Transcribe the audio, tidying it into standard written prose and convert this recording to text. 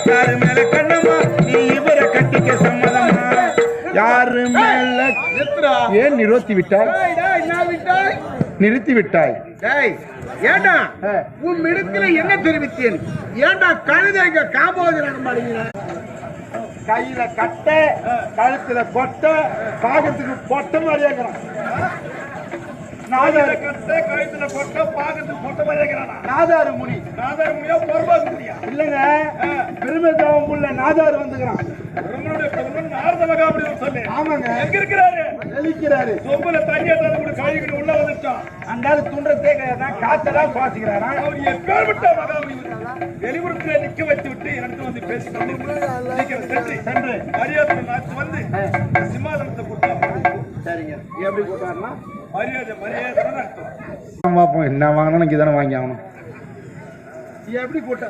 யாரு மேல கண்ணம்மா நீ இவரை கட்டிக்க சம்மதமா யாரு மேல ஏன் நிறுத்தி விட்டாய் நிறுத்தி விட்டாய் ஏண்டா உன் மிடுக்கில என்ன தெரிவித்தேன் ஏண்டா கழுதைங்க காம்போஜனம் பண்ணுங்க கையில கட்ட கழுத்துல கொட்ட பாகத்துக்கு பொட்ட மாதிரி இருக்கிறான் நாதாரு கட்ட கழுத்துல கொட்ட பாகத்துக்கு பொட்ட மாதிரி இருக்கிறான் நாதாரு முனியா பொறுப்பாக முடியா இல்லங்க பெருமைதாவும் உள்ள நாதாரு வந்துக்கிறான் ஆமாங்க எங்க இருக்கிறாரு எழுக்கிறாரு சொம்புல தண்ணி கூட கழுவிட்டு உள்ள வந்துட்டான் அந்தாலும் துண்டத்தே காத்தெல்லாம் சுவாசிக்கிறாரா அவர் எப்பேற்பட்ட மகாமணி வெளிப்புறத்துல நிக்க வச்சு விட்டு எனக்கு வந்து பேசிட்டு சென்று மரியாதை வந்து சிம்மாசனத்தை கொடுத்தா சரிங்க எப்படி கொடுத்தாருன்னா மரியாதை பார்ப்போம் என்ன வாங்கினா இங்கதானே வாங்கி ஆகணும் எப்படி போட்டா